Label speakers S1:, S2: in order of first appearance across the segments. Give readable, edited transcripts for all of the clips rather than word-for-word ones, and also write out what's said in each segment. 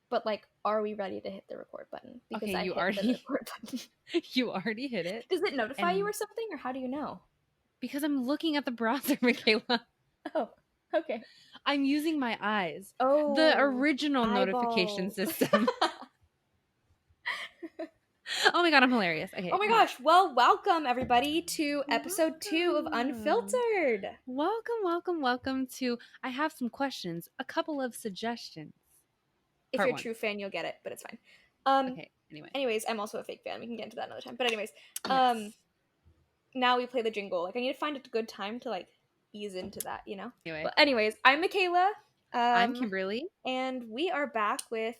S1: but like, are we ready to hit the record button? Because
S2: Okay,
S1: I
S2: you
S1: hit the
S2: already
S1: record button.
S2: you already hit it.
S1: Does it notify you
S2: And
S1: or something, or how do you know?
S2: because I'm looking at the browser, Mikayla.
S1: Oh, okay.
S2: I'm using my eyes. The
S1: Oh,
S2: original notification
S1: eyeballs.
S2: system. Oh my god, I'm hilarious.
S1: Oh
S2: Okay,
S1: my
S2: anyway.
S1: gosh. Well, welcome everybody to episode 2 of
S2: Welcome.
S1: Unfiltered.
S2: Welcome to I have some questions, a couple of suggestions.
S1: If
S2: Part
S1: you're a
S2: 1.
S1: true fan, you'll get it, but it's fine.
S2: Okay, anyway.
S1: Anyways, I'm also a fake fan. We can get into that another time. But anyways,
S2: Yes.
S1: now we play the jingle. Like, I need to find a good time to like ease into that, you know.
S2: Anyway,
S1: But anyways, I'm Mikayla,
S2: I'm Kimberly.
S1: and we are back with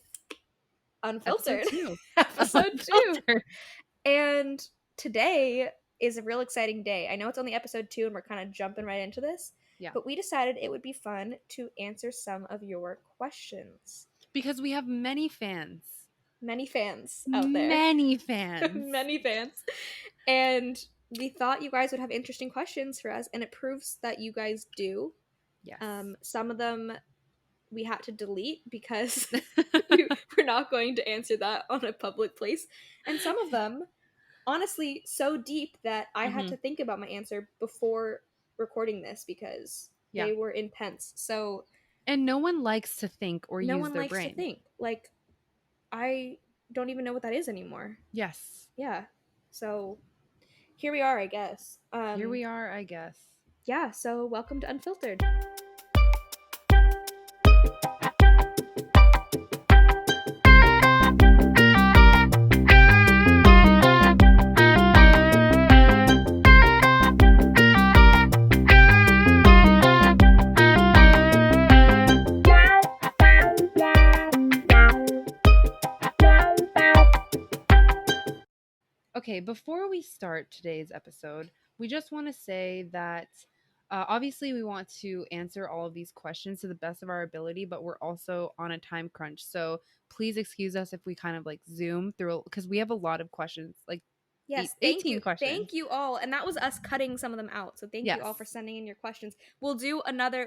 S2: Episode
S1: Unfiltered,
S2: 2.
S1: episode 2.
S2: Unfiltered.
S1: And today is a real exciting day. I know it's only episode 2, and we're kind of jumping right into this.
S2: Yeah.
S1: But we decided it would be fun to answer some of your questions.
S2: Because we have many fans.
S1: Many fans out there.
S2: Many fans.
S1: Many fans. And we thought you guys would have interesting questions for us, and it proves that you guys do.
S2: Yes.
S1: Some of them we had to delete because we're not going to answer that on a public place. And some of them, honestly, so deep that I had to think about my answer before recording this because they were intense. So,
S2: and no one likes to think or
S1: no
S2: use
S1: one
S2: their
S1: likes
S2: brain.
S1: to think. Like, I don't even know what that is anymore.
S2: Yes.
S1: Yeah. So here we are, I guess.
S2: Here we are, I guess.
S1: Yeah, so welcome to Unfiltered.
S2: Okay, before we start today's episode, we just want to say that obviously we want to answer all of these questions to the best of our ability, but we're also on a time crunch. So please excuse us if we kind of like zoom through because we have a lot of questions, like
S1: Yes,
S2: 18 questions.
S1: Thank you all. And that was us cutting some of them out. So thank you all for sending in your questions. We'll do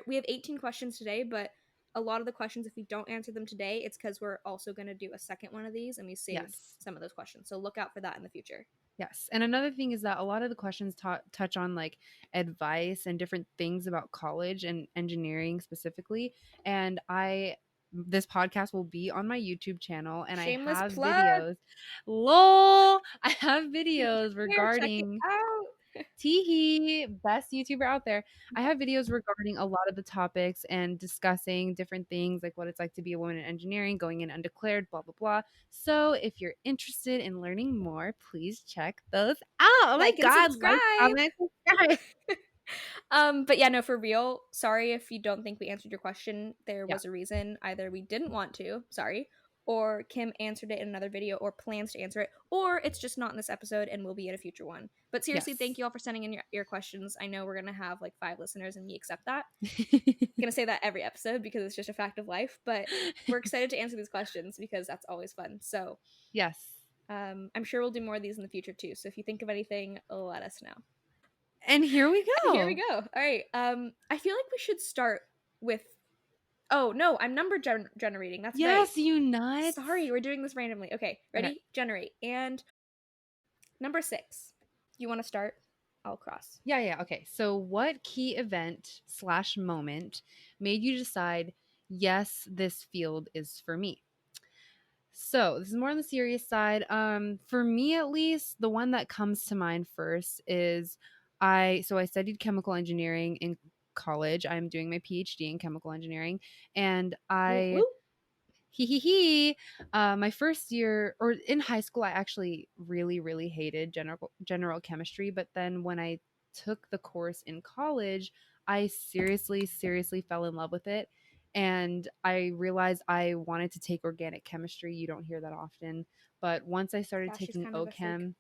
S1: we have 18 questions today, but a lot of the questions, if we don't answer them today, it's because we're also going to do a second one of these and we saved some of those questions. So look out for that in the future.
S2: Yes. And another thing is that a lot of the questions touch on like advice and different things about college and engineering specifically. And this podcast will be on my YouTube channel and
S1: Shameless
S2: I have
S1: plug.
S2: videos. LOL. I have videos regarding
S1: check it out.
S2: Teehee, best YouTuber out there. I have videos regarding a lot of the topics and discussing different things like what it's like to be a woman in engineering, going in undeclared, blah, blah, blah. So if you're interested in learning more, please check those out. Oh
S1: like
S2: my God.
S1: subscribe.
S2: Like, comment, subscribe.
S1: But yeah, no, for real, sorry if you don't think we answered your question. There was a reason. Either we didn't want to, sorry, or Kim answered it in another video or plans to answer it, or it's just not in this episode and will be in a future one. But seriously, thank you all for sending in your questions. I know we're going to have like 5 listeners and we accept that. I'm going to say that every episode because it's just a fact of life, but we're excited to answer these questions because that's always fun. So
S2: yes.
S1: I'm sure we'll do more of these in the future too. So if you think of anything, let us know.
S2: And here we go.
S1: Here we go. All right. I feel like we should start with. Oh no, I'm number generating. That's right.
S2: Yes, you nuts.
S1: Sorry, we're doing this randomly. Okay, ready? Okay. Generate. And number 6. You want to start? I'll cross.
S2: Yeah. Okay. So, what key event / moment made you decide, yes, this field is for me? So this is more on the serious side. For me at least, the one that comes to mind first is I studied chemical engineering in college. I'm doing my PhD in chemical engineering, and my first year or in high school, I actually really, really hated general chemistry. But then when I took the course in college, I seriously fell in love with it. And I realized I wanted to take organic chemistry. You don't hear that often. But once I started taking OChem,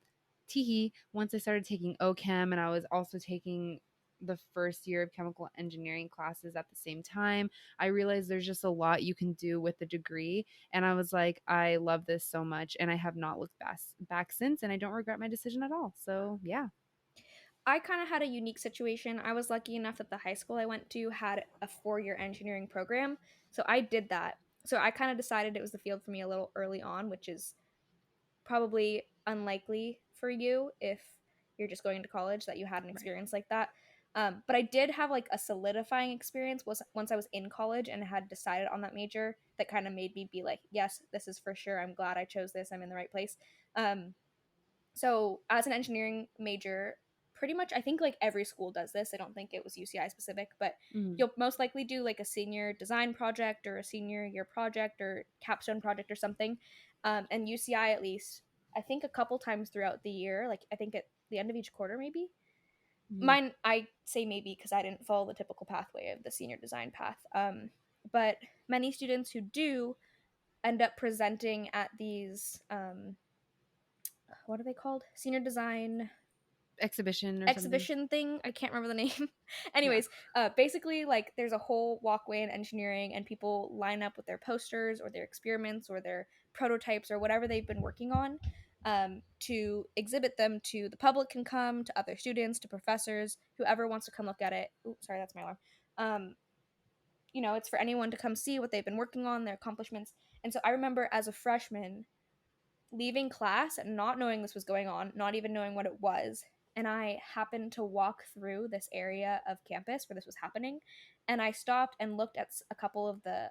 S2: once I started taking OChem and I was also taking the first year of chemical engineering classes at the same time, I realized there's just a lot you can do with the degree. And I was like, I love this so much. And I have not looked back since. And I don't regret my decision at all. So, yeah.
S1: I kind of had a unique situation. I was lucky enough that the high school I went to had a 4-year engineering program. So I did that. So I kind of decided it was the field for me a little early on, which is probably unlikely for you if you're just going to college that you had an
S2: Right.
S1: experience like that. But I did have like a solidifying experience was once I was in college and had decided on that major that kind of made me be like, yes, this is for sure. I'm glad I chose this. I'm in the right place. Um, so as an engineering major, pretty much I think like every school does this. I don't think it was UCI specific, but
S2: Mm.
S1: you'll most likely do like a senior design project or a senior year project or capstone project or something. And UCI at least, I think a couple times throughout the year, like I think at the end of each quarter maybe.
S2: Mm.
S1: Mine I say maybe because I didn't follow the typical pathway of the senior design path. But many students who do end up presenting at these what are they called? Senior design
S2: Exhibition or something.
S1: exhibition thing. I can't remember the name.
S2: Yeah.
S1: Anyways, basically, like there's a whole walkway in engineering, and people line up with their posters or their experiments or their prototypes or whatever they've been working on to exhibit them to the public can come, to other students, to professors, whoever wants to come look at it. Oops, sorry, that's my alarm. Um, it's for anyone to come see what they've been working on, their accomplishments. And so I remember as a freshman leaving class and not knowing this was going on, not even knowing what it was. And I happened to walk through this area of campus where this was happening. And I stopped and looked at a couple of the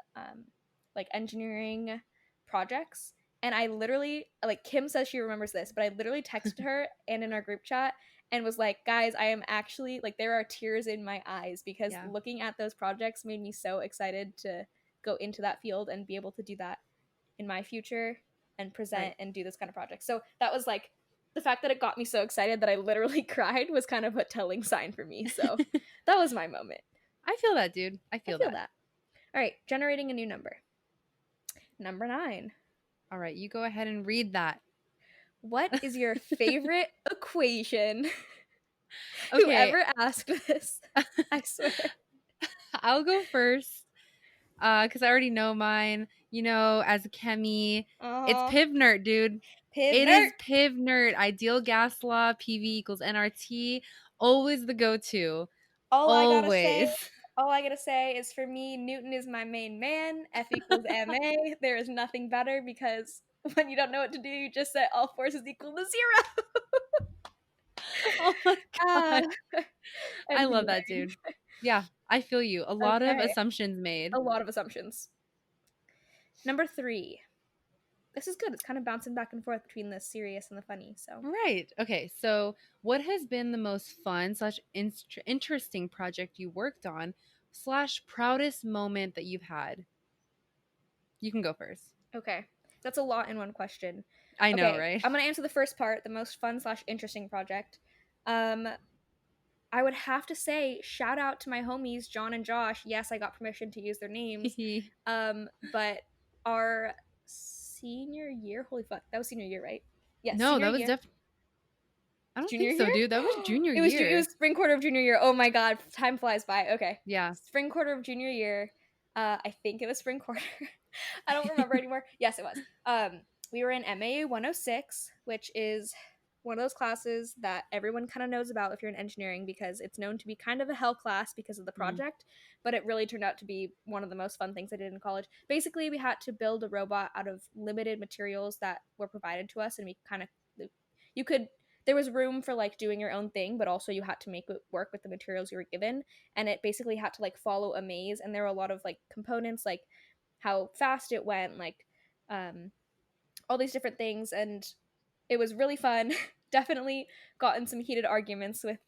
S1: like engineering projects. And I literally, like Kim says she remembers this, but I literally texted her and in our group chat and was like, guys, I am actually like, there are tears in my eyes because
S2: Yeah.
S1: looking at those projects made me so excited to go into that field and be able to do that in my future and present
S2: Right.
S1: and do this kind of project. So that was like the fact that it got me so excited that I literally cried was kind of a telling sign for me. So that was my moment.
S2: I feel that, dude. I
S1: I
S2: feel
S1: feel
S2: that.
S1: that. All right, generating a new number. Number 9.
S2: All right, you go ahead and read that.
S1: What is your favorite equation?
S2: Okay,
S1: Whoever asked this, I swear.
S2: I'll go first because I already know mine. You know, as a chemie, it's
S1: Oh,
S2: Pivnert, dude. It
S1: pivot.
S2: is Pivnert. Ideal gas law, PV equals nRT. Always the go-to.
S1: All I gotta say,
S2: Always.
S1: all I gotta say is for me, Newton is my main man. F equals ma. There is nothing better because when you don't know what to do, you just set all forces equal to 0.
S2: Oh my
S1: Ah,
S2: god. I love
S1: anyway,
S2: that, dude. Yeah, I feel you. A lot of
S1: okay.
S2: assumptions made.
S1: A lot of assumptions. Number 3. This is good. It's kind of bouncing back and forth between the serious and the funny. So,
S2: Right. Okay. So, what has been the most fun slash interesting project you worked on slash proudest moment that you've had? You can go first.
S1: okay. That's a lot in one question.
S2: I know,
S1: Okay,
S2: right?
S1: I'm gonna answer the first part, the most fun slash interesting project. Um, I would have to say shout out to my homies John and Josh. Yes, I got permission to use their names. But our senior year, holy fuck, that was senior year, right? Yes,
S2: No,
S1: senior
S2: that was
S1: year.
S2: I don't
S1: Junior
S2: think so,
S1: year?
S2: dude. That was junior
S1: It was
S2: year.
S1: spring quarter of junior year. Oh my god, time flies by. Okay.
S2: Yeah.
S1: Spring quarter of junior year. I think it was spring quarter. I don't remember anymore. Yes, it was. We were in MAU 106, which is one of those classes that everyone kind of knows about if you're in engineering because it's known to be kind of a hell class because of the
S2: Mm,
S1: project, but it really turned out to be one of the most fun things I did in college. Basically, we had to build a robot out of limited materials that were provided to us, and we kind of you could there was room for like doing your own thing, but also you had to make it work with the materials you were given, and it basically had to like follow a maze, and there were a lot of like components like how fast it went, like um all these different things, and it was really fun. Definitely got in some heated arguments with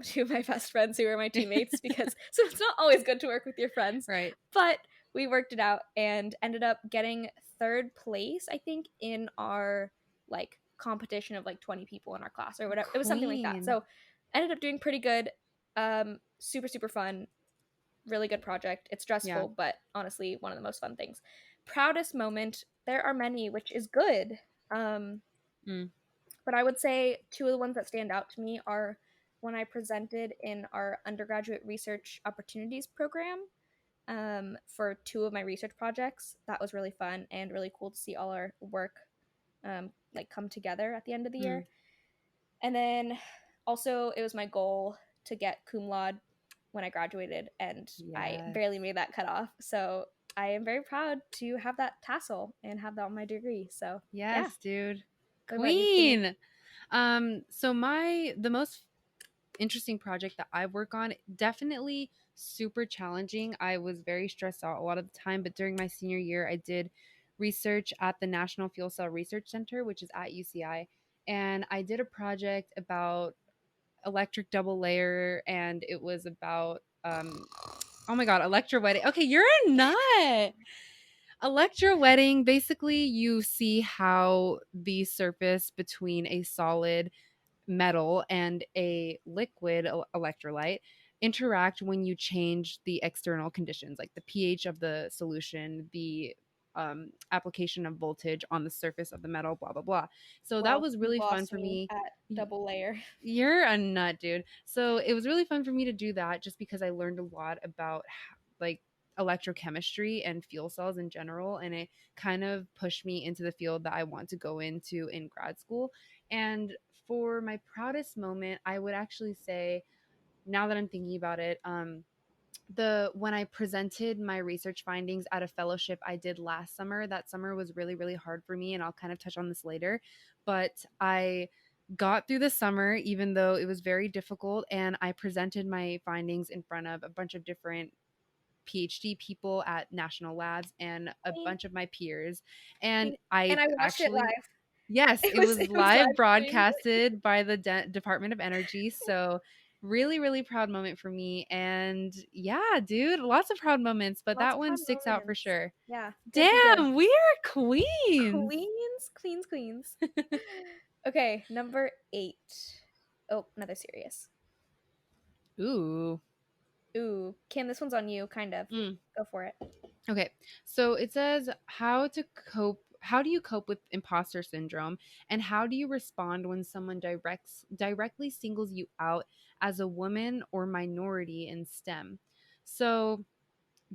S1: two of my best friends who were my teammates because so it's not always good to work with your friends,
S2: right.
S1: but we worked it out and ended up getting third place, I think, in our like competition of like 20 people in our class or whatever. It was something like that.
S2: Queen.
S1: So ended up doing pretty good. Super, super fun. Really good project. It's
S2: Yeah.
S1: stressful, but honestly, one of the most fun things. Proudest moment, there are many, which is good. Um,
S2: Mm,
S1: but I would say two of the ones that stand out to me are when I presented in our undergraduate research opportunities program for two of my research projects. That was really fun and really cool to see all our work like come together at the end of the
S2: mm.
S1: year. And then also, it was my goal to get cum laude when I graduated, and I
S2: Yes.
S1: barely made that cutoff. So I am very proud to have that tassel and have that on my degree. So yeah.
S2: Yes, dude.
S1: What about you, Kimmy?
S2: Queen. So the most interesting project that I work on, definitely super challenging. I was very stressed out a lot of the time, but during my senior year, I did research at the National Fuel Cell Research Center, which is at UCI, and I did a project about electric double layer, and it was about oh my god, electrowetting. Okay, you're a nut. Electrowetting, basically you see how the surface between a solid metal and a liquid electrolyte interact when you change the external conditions, like the pH of the solution, the application of voltage on the surface of the metal, blah blah blah. So that
S1: Well,
S2: was
S1: you
S2: really fun
S1: lost
S2: for
S1: me
S2: me.
S1: at double layer.
S2: You're a nut, dude. So it was really fun for me to do that, just because I learned a lot about like electrochemistry and fuel cells in general, and it kind of pushed me into the field that I want to go into in grad school. And for my proudest moment, I would actually say, now that I'm thinking about it, the when I presented my research findings at a fellowship I did last summer. That summer was really, really hard for me, and I'll kind of touch on this later. But I got through the summer, even though it was very difficult, and I presented my findings in front of a bunch of different PhD people at national labs and a
S1: Queen,
S2: bunch of my peers. And
S1: Queen.
S2: I
S1: And I watched it
S2: actually,
S1: live.
S2: yes, it was
S1: It was
S2: live
S1: live streamed.
S2: broadcasted by the Department of Energy. So, really, really proud moment for me. And yeah, dude, lots of proud moments, but
S1: Lots
S2: that
S1: of
S2: one
S1: proud
S2: sticks out for
S1: moments.
S2: sure.
S1: Yeah, good to hear.
S2: Damn, we are queens.
S1: Queens, queens, queens. Okay, number 8. Oh, another serious.
S2: Ooh.
S1: Ooh, Kim, this one's on you, kind of.
S2: Mm.
S1: Go for it.
S2: Okay. So it says how do you cope with imposter syndrome, and how do you respond when someone directly singles you out as a woman or minority in STEM? So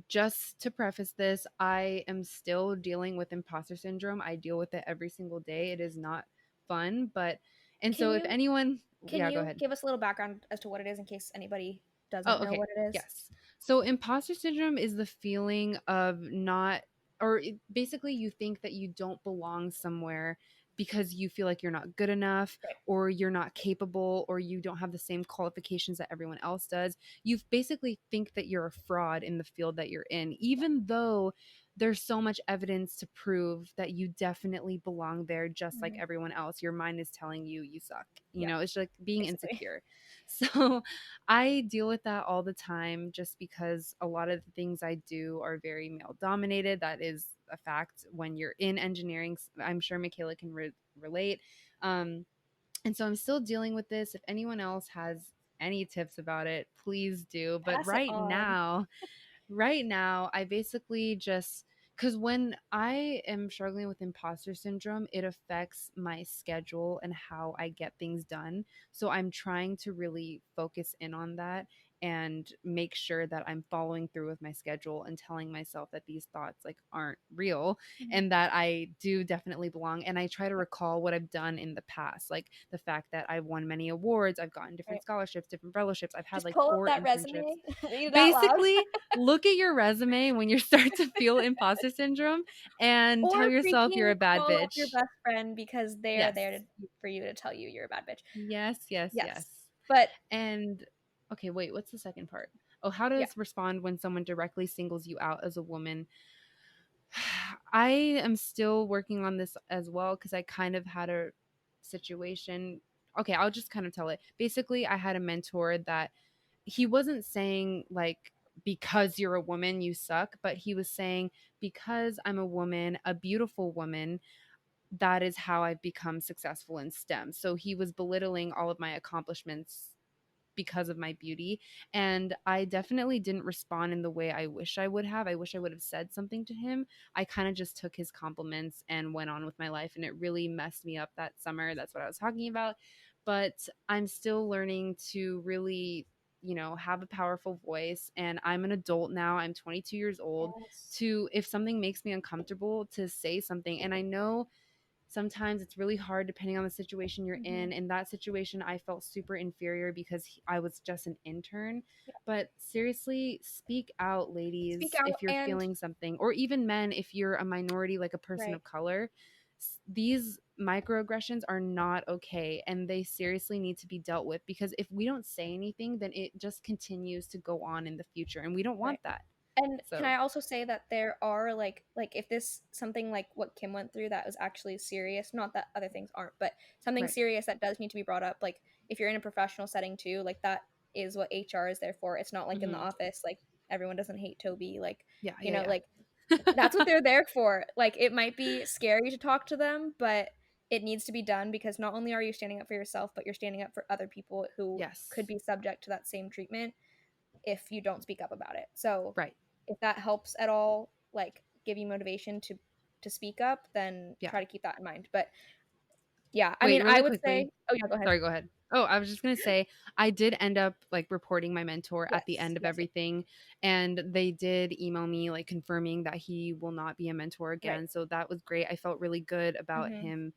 S2: just to preface this, I am still dealing with imposter syndrome. I deal with it every single day. It is not fun, but and
S1: Can
S2: so if
S1: you
S2: anyone,
S1: can
S2: yeah, go
S1: you
S2: ahead.
S1: give us a little background as to what it is in case anybody doesn't
S2: Oh,
S1: know
S2: okay.
S1: what it is?
S2: Yes. So imposter syndrome is the feeling of not, basically, you think that you don't belong somewhere because you feel like you're not good enough,
S1: Right.
S2: or you're not capable, or you don't have the same qualifications that everyone else does. You basically think that you're a fraud in the field that you're in, even though there's so much evidence to prove that you definitely belong there just like
S1: Mhm.
S2: everyone else. Your mind is telling you you suck.
S1: Yeah,
S2: It's like being
S1: basically.
S2: insecure. So I deal with that all the time, just because a lot of the things I do are very male dominated. That is a fact when you're in engineering. I'm sure Mikayla can relate. Um, and so I'm still dealing with this. If anyone else has any tips about it, please do. But
S1: Pass it on.
S2: right now, I basically just, because when I am struggling with imposter syndrome, it affects my schedule and how I get things done. So I'm trying to really focus in on that and make sure that I'm following through with my schedule and telling myself that these thoughts like aren't real,
S1: Mhm.
S2: and that I do definitely belong. And I try to recall what I've done in the past, like the fact that I've won many awards, I've gotten different
S1: Right.
S2: scholarships, different fellowships, I've had
S1: Just
S2: like
S1: pull up
S2: 4
S1: that
S2: internships.
S1: resume, read it out loud.
S2: Basically, look at your resume when you start to feel imposter syndrome and tell
S1: Or
S2: yourself you're
S1: freaking
S2: a bad
S1: call up your
S2: bitch.
S1: best friend because they are
S2: Yes.
S1: there for you to tell you you're a bad bitch.
S2: Yes, yes, yes.
S1: Yes. But
S2: And okay, wait, what's the second part? Oh, how to
S1: yeah.
S2: respond when someone directly singles you out as a woman. I am still working on this as well, because I kind of had a situation. Okay, I'll just kind of tell it. Basically, I had a mentor that he wasn't saying like, because you're a woman you suck, but he was saying, because I'm a woman, a beautiful woman, that is how I've become successful in STEM. So he was belittling all of my accomplishments because of my beauty. And I definitely didn't respond in the way I wish I would have. I wish I would have said something to him. I kind of just took his compliments and went on with my life, and it really messed me up that summer. That's what I was talking about. But I'm still learning to really, have a powerful voice. And I'm an adult now. I'm 22 years old.
S1: Yes.
S2: To, if something makes me uncomfortable, to say something. And I know sometimes it's really hard depending on the situation you're
S1: Mhm.
S2: in that situation I felt super inferior because I was just an intern.
S1: Yeah.
S2: But seriously, speak out,
S1: Speak
S2: ladies,
S1: out
S2: if you're
S1: and
S2: feeling something, or even men, if you're a minority, like a person
S1: right,
S2: of color. These microaggressions are not okay, and they seriously need to be dealt with, because if we don't say anything, then it just continues to go on in the future, and we don't want
S1: right.
S2: that.
S1: And can
S2: So,
S1: I also say that there are like if this something like what Kim went through that was actually serious, not that other things aren't, but something
S2: right.
S1: serious that does need to be brought up, like if you're in a professional setting too, like that is what HR is there for. It's not like in the
S2: Hmm.
S1: office, like everyone doesn't hate Toby, like
S2: Yeah, yeah,
S1: like
S2: yeah.
S1: that's what they're there for. Like it might be scary to talk to them, but it needs to be done because not only are you standing up for yourself, but you're standing up for other people who could
S2: Yes.
S1: be subject to that same treatment if you don't speak up about it. So
S2: Right.
S1: if that helps at all, like give you motivation to speak up, then
S2: Yeah.
S1: try to keep that in mind. But yeah, I
S2: Wait,
S1: mean, I
S2: really
S1: would say,
S2: quickly.
S1: oh yeah, go ahead.
S2: Sorry, go ahead. Oh, I was just gonna say, I did end up like reporting my mentor at the
S1: Yes,
S2: end of
S1: yes, yes.
S2: everything, and they did email me like confirming that he will not be a mentor
S1: Right.
S2: again. So that was great. I felt really good about
S1: Mm-hmm.
S2: him,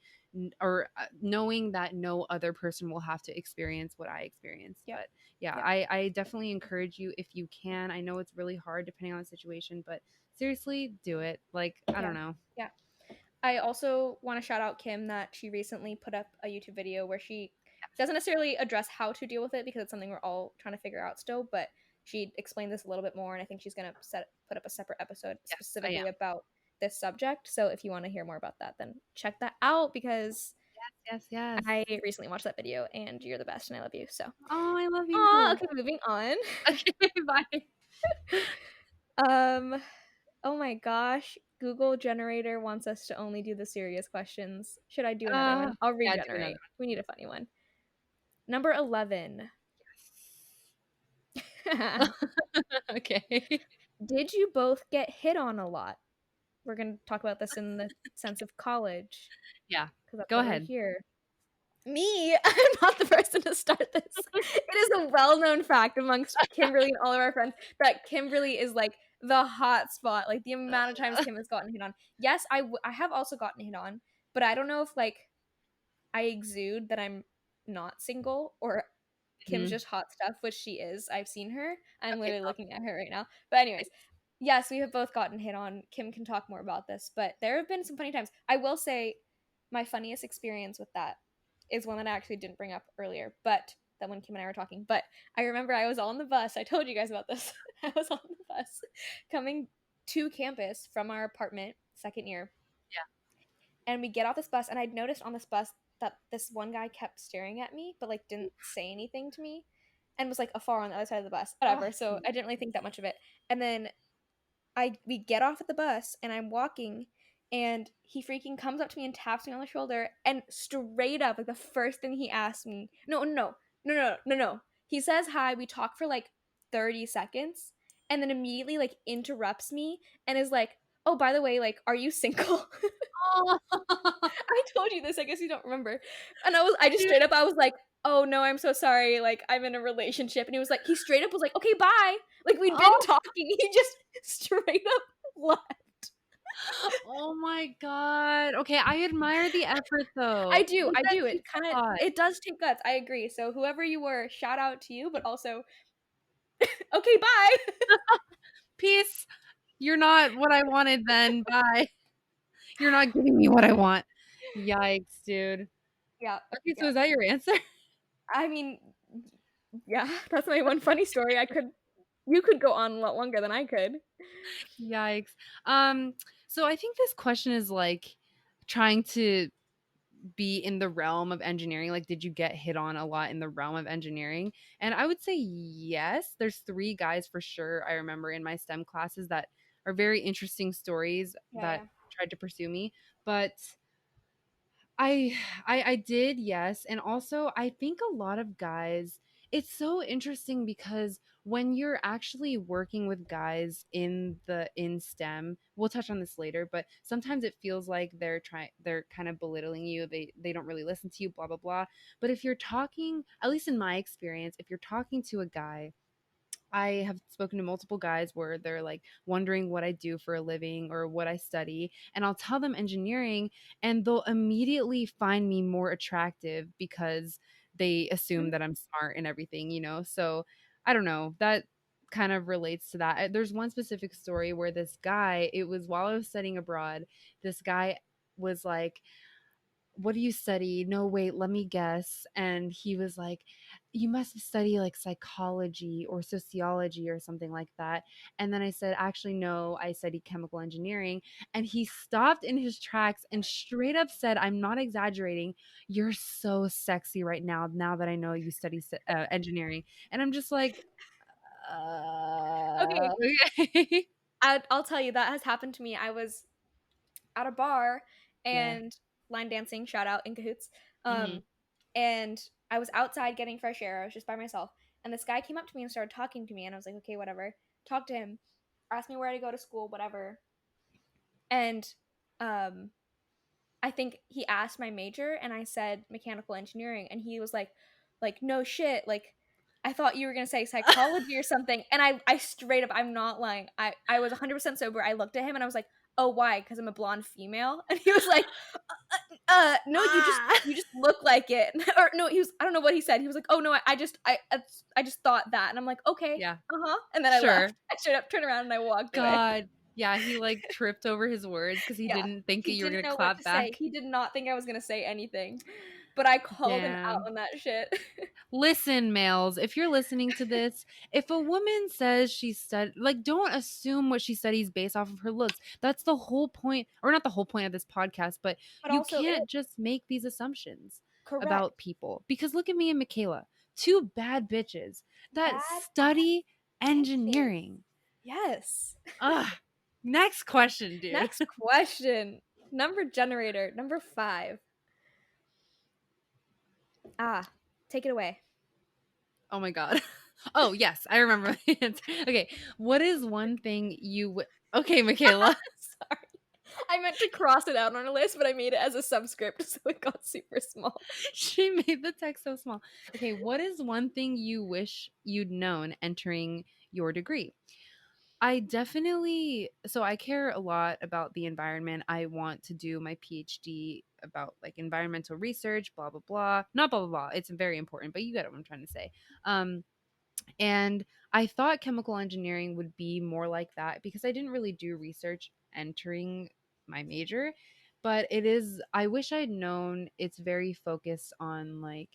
S2: or knowing that no other person will have to experience what I experienced.
S1: Yep.
S2: But yeah,
S1: Yep.
S2: I definitely encourage you, if you can. I know it's really hard depending on the situation, but seriously, do it. Like, I
S1: Yeah.
S2: don't know.
S1: Yeah. I also want to shout out Kim that she recently put up a YouTube video where she doesn't necessarily address how to deal with it because it's something we're all trying to figure out still, but she explained this a little bit more, and I think she's gonna put up a separate episode
S2: Yes, I am.
S1: specifically about this subject. So if you want to hear more about that, then check that out because
S2: Yes, yes.
S1: I recently watched that video and you're the best and I love you. So,
S2: Oh, I love
S1: aw,
S2: you.
S1: okay, moving on.
S2: Okay, bye.
S1: um, oh my gosh, Google generator wants us to only do the serious questions. Should I do another one? I'll
S2: Yeah, do another
S1: regenerate. We need a funny one. Number 11.
S2: one. Okay.
S1: Did you both get hit on a lot? We're going to talk about this in the sense of college
S2: Yeah.
S1: because that's
S2: Go
S1: why we're
S2: ahead.
S1: here. Me, I'm not the person to start this. It is a well-known fact amongst Kimberly and all of our friends that Kimberly is like the hot spot. Like the amount of times Kim has gotten hit on. Yes, I have also gotten hit on, but I don't know if like I exude that I'm not single or Kim's
S2: Mhm.
S1: just hot stuff, which she is. I've seen her. I'm
S2: Okay,
S1: literally looking at
S2: compliment.
S1: her right now. But anyways,
S2: Nice.
S1: yes, we have both gotten hit on. Kim can talk more about this, but there have been some funny times. I will say my funniest experience with that is one that I actually didn't bring up earlier, but that when Kim and I were talking. But I remember I was on the bus. I told you guys about this. I was on the bus coming to campus from our apartment, second year,
S2: Yeah.
S1: and we get off this bus, and I'd noticed on this bus that this one guy kept staring at me, but like didn't say anything to me, and was like afar on the other side of the bus.
S2: Oh,
S1: Whatever. So I didn't really think that much of it. And then we get off at the bus, and I'm walking, and he freaking comes up to me and taps me on the shoulder, and straight up, like the first thing he asked me, no. He says hi. We talk for like 30 seconds, and then immediately like interrupts me and is like, "Oh, by the way, like, are you single?"
S2: oh.
S1: I told you this. I guess you don't remember. And I just
S2: Dude.
S1: straight up, I was like, "Oh no, I'm so sorry. Like, I'm in a relationship." And he was like, he straight up was like, "Okay, bye." Like we'd been
S2: Oh.
S1: talking. He just straight up left.
S2: Oh my god. Okay, I admire the effort though.
S1: I do.
S2: Like,
S1: I
S2: that
S1: do. It
S2: takes
S1: kind
S2: a
S1: of
S2: lot.
S1: it does take guts. I agree. So whoever you were, shout out to you. But also, okay, bye.
S2: Peace. You're not what I wanted then. Bye. You're not giving me what I want. Yikes, dude.
S1: Yeah.
S2: Okay, so
S1: Yeah.
S2: is that your answer?
S1: I mean, yeah. That's my one funny story. I could. You could go on a lot longer than I could.
S2: Yikes. Um, so I think this question is like trying to be in the realm of engineering. Like, did you get hit on a lot in the realm of engineering? And I would say yes. There's three guys for sure I remember in my STEM classes that are very interesting stories
S1: Yeah.
S2: that
S1: Yeah.
S2: tried to pursue me. But I I did, yes. And also I think a lot of guys, it's so interesting because when you're actually working with guys in STEM, we'll touch on this later, but sometimes it feels like they're kind of belittling you. They don't really listen to you, blah blah blah. But if you're talking, at least in my experience, if you're talking to a guy I have spoken to multiple guys where they're like wondering what I do for a living or what I study, and I'll tell them engineering, and they'll immediately find me more attractive because they assume
S1: Mhm.
S2: that I'm smart and everything, you know? So I don't know. That kind of relates to that. There's one specific story where this guy, it was while I was studying abroad, this guy was like, what do you study? No, wait, let me guess. And he was like, you must study like psychology or sociology or something like that. And then I said, actually, no, I study chemical engineering. And he stopped in his tracks and straight up said, I'm not exaggerating. You're so sexy right now, now that I know you study engineering. And I'm just like,
S1: Okay,
S2: okay.
S1: I'll tell you that has happened to me. I was at a bar
S2: Yeah.
S1: and line dancing, shout out in cahoots.
S2: Hmm.
S1: Um, and I was outside getting fresh air. I was just by myself, and this guy came up to me and started talking to me, and I was like, okay, whatever. Talked to him, asked me where to go to school, whatever. And um, I think he asked my major, and I said mechanical engineering, and he was like no shit, like I thought you were gonna say psychology or something. And I straight up, I'm not lying. I was 100% sober. I looked at him and I was like, oh, why? Because I'm a blonde female. And he was like, no,
S2: Ah.
S1: you just look like it. Or no, he was, I don't know what he said. He was like, oh no, I just thought that. And I'm like, okay,
S2: Yeah,
S1: uh-huh. And then I
S2: sure.
S1: left. I straight up turned around and I walked away.
S2: God. Yeah, he like tripped over his words because he
S1: Yeah.
S2: didn't think that
S1: He
S2: you were
S1: didn't
S2: gonna
S1: know what to
S2: clap
S1: say.
S2: back.
S1: He did not think I was gonna say anything. But I called him out
S2: Damn.
S1: on that shit.
S2: Listen, males, if you're listening to this, if a woman says she stud like don't assume what she studies based off of her looks. That's the whole point, or not the whole point of this podcast, but
S1: But
S2: you
S1: also it
S2: can't just make these assumptions
S1: correct.
S2: about people. Because look at me and Mikayla, two bad bitches that
S1: Bad ass
S2: study
S1: bitches.
S2: engineering.
S1: Yes.
S2: Ugh. Next question, dude.
S1: Next question. Number generator, number 5. Ah, take it away.
S2: Oh my god. Oh, yes, I remember the answer. Okay, what is one thing Okay, Mikayla.
S1: Sorry. I meant to cross it out on a list, but I made it as a subscript, so it got super small.
S2: She made the text so small. Okay, what is one thing you wish you'd known entering your degree? I definitely, so I care a lot about the environment. I want to do my PhD about like environmental research, blah blah blah. Not blah blah blah. It's very important, but you get what I'm trying to say. Um And I thought chemical engineering would be more like that because I didn't really do research entering my major. But it is, I wish I'd known it's very focused on like,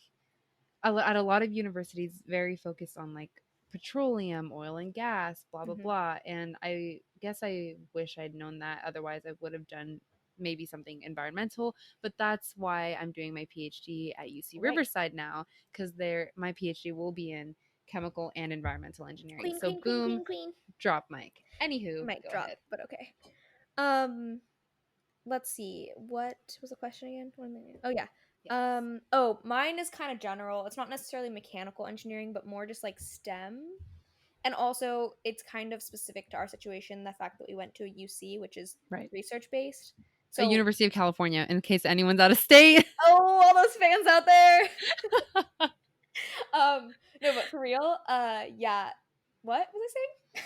S2: at a lot of universities, very focused on like petroleum, oil and gas, blah, blah,
S1: Hmm.
S2: blah. And I guess I wish I'd known that. Otherwise, I would have done maybe something environmental. But that's why I'm doing my PhD at UC
S1: Right.
S2: Riverside now, because there my PhD will be in chemical and environmental engineering.
S1: Queen,
S2: So
S1: queen, queen,
S2: boom,
S1: queen, queen.
S2: drop mic. Anywho,
S1: Might
S2: go
S1: drop,
S2: ahead.
S1: but okay. Um, let's see. What was the question again? One minute. Oh yeah.
S2: Yes.
S1: Oh, mine is kind of general. It's not necessarily mechanical engineering, but more just like STEM. And also, it's kind of specific to our situation, the fact that we went to a UC, which is
S2: Right.
S1: research based.
S2: A
S1: So,
S2: University of California, in case anyone's out of state.
S1: oh, all those fans out there. No, but for real, yeah. What was I saying?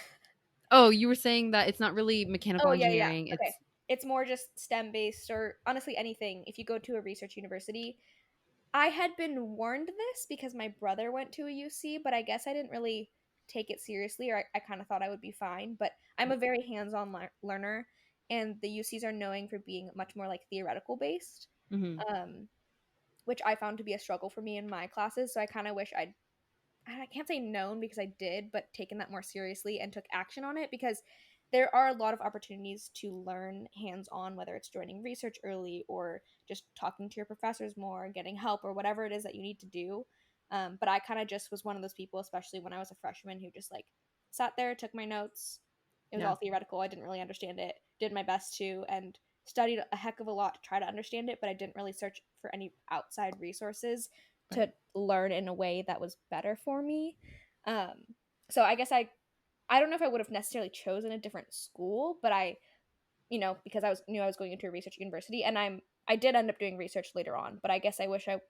S2: Oh, you were saying that it's not really mechanical
S1: Oh, yeah, yeah.
S2: engineering.
S1: Okay.
S2: It's
S1: It's more just STEM based, or honestly anything. If you go to a research university, I had been warned this because my brother went to a UC, but I guess I didn't really take it seriously, or I kind of thought I would be fine. But I'm a very hands on learner, and the UCs are knowing for being much more like theoretical based,
S2: mhm,
S1: um, which I found to be a struggle for me in my classes. So I kind of wish I can't say known because I did, but taken that more seriously and took action on it because there are a lot of opportunities to learn hands on, whether it's joining research early or just talking to your professors more, getting help, or whatever it is that you need to do. But I kind of just was one of those people, especially when I was a freshman, who just like sat there, took my notes. It was
S2: yeah,
S1: all theoretical. I didn't really understand it, did my best to, and studied a heck of a lot to try to understand it, but I didn't really search for any outside resources
S2: right.
S1: to learn in a way that was better for me. Um, so I guess I don't know if I would have necessarily chosen a different school, but because I was knew I was going into a research university, and I did end up doing research later on, but I guess I wish I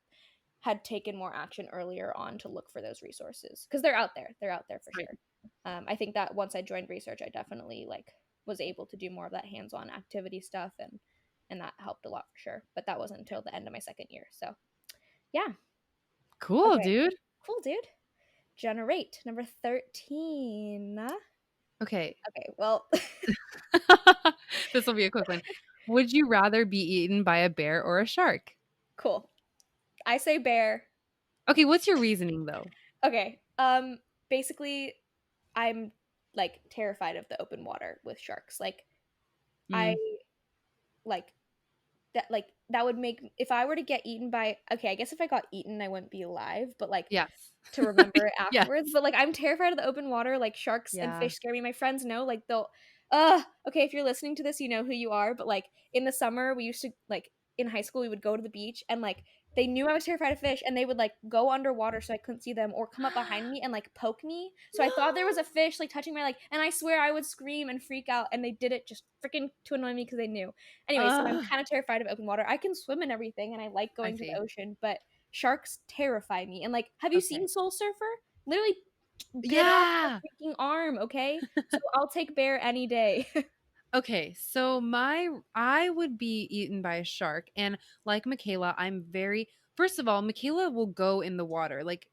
S1: had taken more action earlier on to look for those resources because they're out there. They're out there for
S2: Right.
S1: sure. I think that once I joined research, I definitely like was able to do more of that hands-on activity stuff, and that helped a lot for sure. But that wasn't until the end of my second year. So yeah.
S2: Cool,
S1: Okay.
S2: dude.
S1: Cool, dude. Generate number 13.
S2: Okay.
S1: Okay, well,
S2: This will be a quick one. Would you rather be eaten by a bear or a shark?
S1: cool. I say bear.
S2: Okay, what's your reasoning though?
S1: Okay. Basically I'm like terrified of the open water with sharks. Like I
S2: Mm,
S1: like that would make if I were to get eaten by okay, I guess if I got eaten I wouldn't be alive, but like
S2: yes.
S1: to remember it
S2: Yes.
S1: afterwards. But like I'm terrified of the open water. Like sharks and
S2: Yeah.
S1: fish scare me. My friends know. Like they'll okay, if you're listening to this, you know who you are. But like in the summer, we used to like in high school, we would go to the beach and like they knew I was terrified of fish and they would like go underwater so I couldn't see them or come up behind me and like poke me. So I thought there was a fish like touching my leg and I swear I would scream and freak out and they did it just freaking to annoy me because they knew. Anyway, so I'm
S2: Uh,
S1: kind of terrified of open water. I can swim and everything and I like
S2: I
S1: going to the
S2: see.
S1: ocean, but sharks terrify me. And like, have you seen
S2: Okay.
S1: Soul Surfer? Literally bit off
S2: Yeah.
S1: my freaking arm, okay? So I'll take bear any day.
S2: Okay, so my I would be eaten by a shark, and like Michaela, I'm very first of all, Michaela will go in the water. Like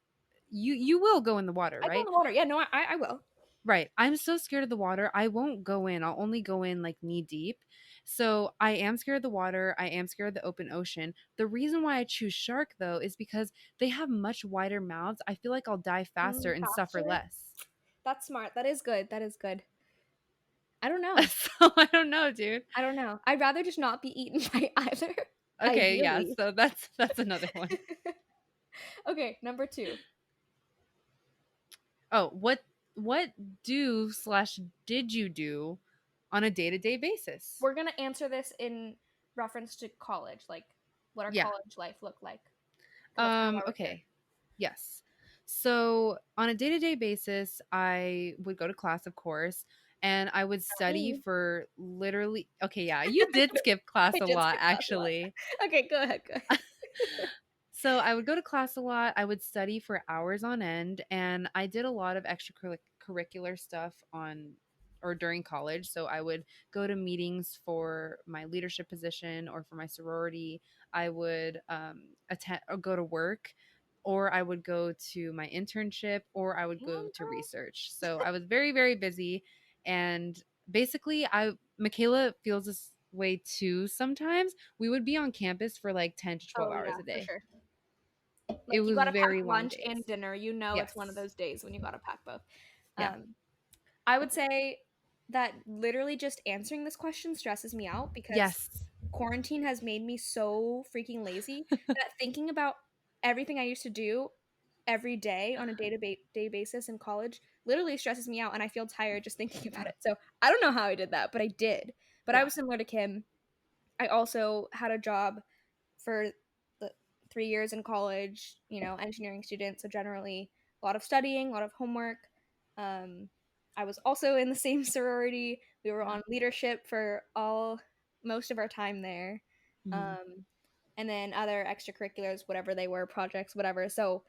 S2: you will go in the water,
S1: I go in
S2: right?
S1: the water. Yeah, no, I will.
S2: Right. I'm so scared of the water. I won't go in. I'll only go in like knee deep. So I am scared of the water. I am scared of the open ocean. The reason why I choose shark though is because they have much wider mouths. I feel like I'll die faster and suffer
S1: Faster.
S2: less.
S1: That's smart. That is good. That is good. I don't know.
S2: So I don't know, dude.
S1: I don't know. I'd rather just not be eaten by either.
S2: Okay, yeah.
S1: Ideally.
S2: So that's another one.
S1: Okay, number two.
S2: Oh, what do slash did you do on a day-to-day basis?
S1: We're gonna answer this in reference to college, like what our
S2: Yeah.
S1: college life looked like, because that's kind of why we're here.
S2: Okay. Yes. So on a day-to-day basis, I would go to class, of course, and I would
S1: Not
S2: study
S1: me.
S2: for literally okay, yeah, you did skip class
S1: I
S2: a
S1: did
S2: lot
S1: skip class a lot.
S2: actually.
S1: Okay, go ahead. Go ahead.
S2: So I would go to class a lot. I would study for hours on end, and I did a lot of extracurricular stuff on or during college. So I would go to meetings for my leadership position or for my sorority. I would attend or go to work, or I would go to my internship, or I would
S1: Damn,
S2: go to
S1: girl.
S2: research. So I was very, very busy, and basically, I Michaela feels this way too. Sometimes we would be on campus for like 10 to 12
S1: Oh yeah,
S2: hours a
S1: for
S2: day.
S1: sure.
S2: It
S1: Like you
S2: was
S1: gotta pack
S2: very long
S1: lunch
S2: days.
S1: and dinner. You know it's one of
S2: Yes.
S1: those days when you gotta pack both.
S2: Yeah.
S1: Um, I would say that literally just answering this question stresses me out because
S2: Yes.
S1: quarantine has made me so freaking lazy that thinking about everything I used to do every day on a day basis in college literally stresses me out and I feel tired just thinking about
S2: Yeah.
S1: it. So I don't know how I did that, but I did. But I
S2: Yeah.
S1: was similar to Kim. I also had a job for the 3 years in college, engineering student. So generally, a lot of studying, a lot of homework. Um, I was also in the same sorority. We were
S2: Yeah.
S1: on leadership for all most of our time there.
S2: Mhm.
S1: Um, and then other extracurriculars, whatever they were, projects, whatever. So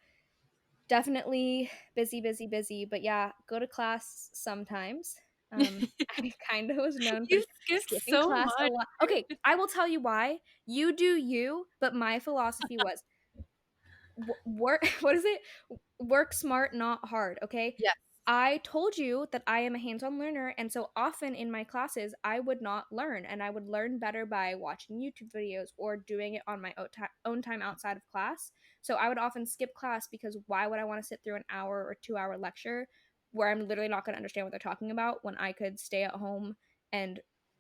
S1: definitely busy, busy, busy. But yeah, go to class sometimes. I kind of was known for
S2: You skipped
S1: skipping
S2: so
S1: class a
S2: much.
S1: lot. Okay, I will tell you why. You do you, but my philosophy was work. What is it? Work smart, not hard. Okay.
S2: Yes.
S1: I told you that I am a hands on learner, and so often in my classes, I would not learn, and I would learn better by watching YouTube videos or doing it on my own time outside of class. So I would often skip class because why would I want to sit through an hour or 2 hour lecture where I'm literally not going to understand what they're talking about when I could stay at home and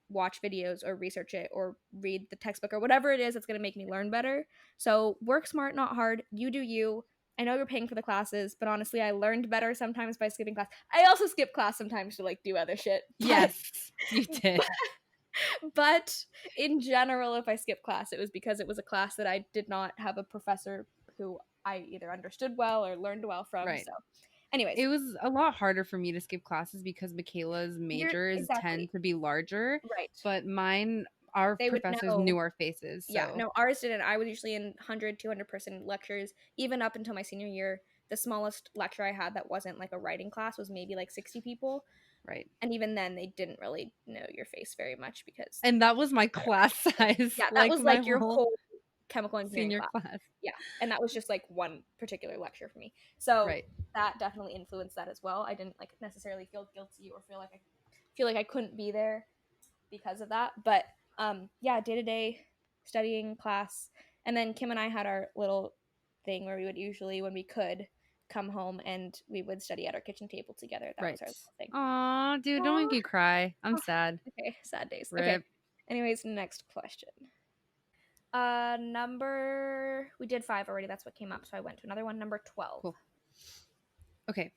S1: watch videos or research it or read the textbook or whatever it is that's going to make me learn better. So work smart, not hard. You do you. I know you're paying for the classes, but honestly, I learned better sometimes by skipping class. I also skip class sometimes to like do other shit, but
S2: Yes, you did.
S1: but in general, if I skip class, it was because it was a class that I did not have a professor who I either understood well or learned well from.
S2: Right.
S1: So, anyways,
S2: It was a lot harder for me to skip classes because Michaela's
S1: you're
S2: majors tend
S1: exactly
S2: to be larger,
S1: right.
S2: but mine, our
S1: They would
S2: professors
S1: know.
S2: knew our faces.
S1: Yeah,
S2: So,
S1: no, ours didn't. I was usually in 100, 200 person lectures, even up until my senior year. the smallest lecture I had that wasn't like a writing class was maybe like 60 people.
S2: Right.
S1: And even then, they didn't really know your face very much because
S2: And that was my class size,
S1: yeah, that
S2: like
S1: was
S2: my
S1: like your
S2: whole
S1: whole chemical engineering
S2: senior
S1: class.
S2: class.
S1: Yeah, and that was just like one particular lecture for me. So
S2: Right.
S1: that definitely influenced that as well. I didn't like necessarily feel guilty or feel like I couldn't be there because of that. But yeah, day to day studying class, and then Kim and I had our little thing where we would usually, when we could, come home and we would study at our kitchen table together. That was
S2: Right.
S1: our little thing.
S2: Aw, dude, don't make
S1: Aww.
S2: me cry. I'm sad.
S1: Okay, sad days. Okay.
S2: Rip.
S1: Anyways, next question. Number we did 5 already. That's what came up. So I went to another one. Number 12.
S2: Cool. Okay,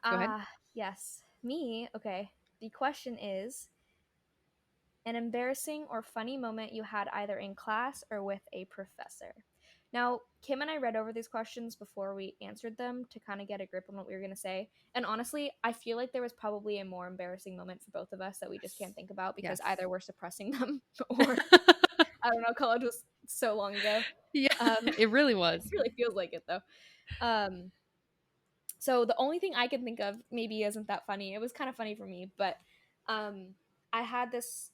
S2: go ahead.
S1: Yes. Me. Okay. The question is an embarrassing or funny moment you had either in class or with a professor. Now, Kim and I read over these questions before we answered them to kind of get a grip on what we were going to say. And honestly, I feel like there was probably a more embarrassing moment for both of us that we just can't think about because
S2: Yes.
S1: either we're suppressing them or I don't know, college was so long ago.
S2: Yeah,
S1: Um,
S2: it really
S1: it
S2: was.
S1: really feels like it though. Um, so the only thing I can think of maybe isn't that funny. It was kind of funny for me, but um, I had this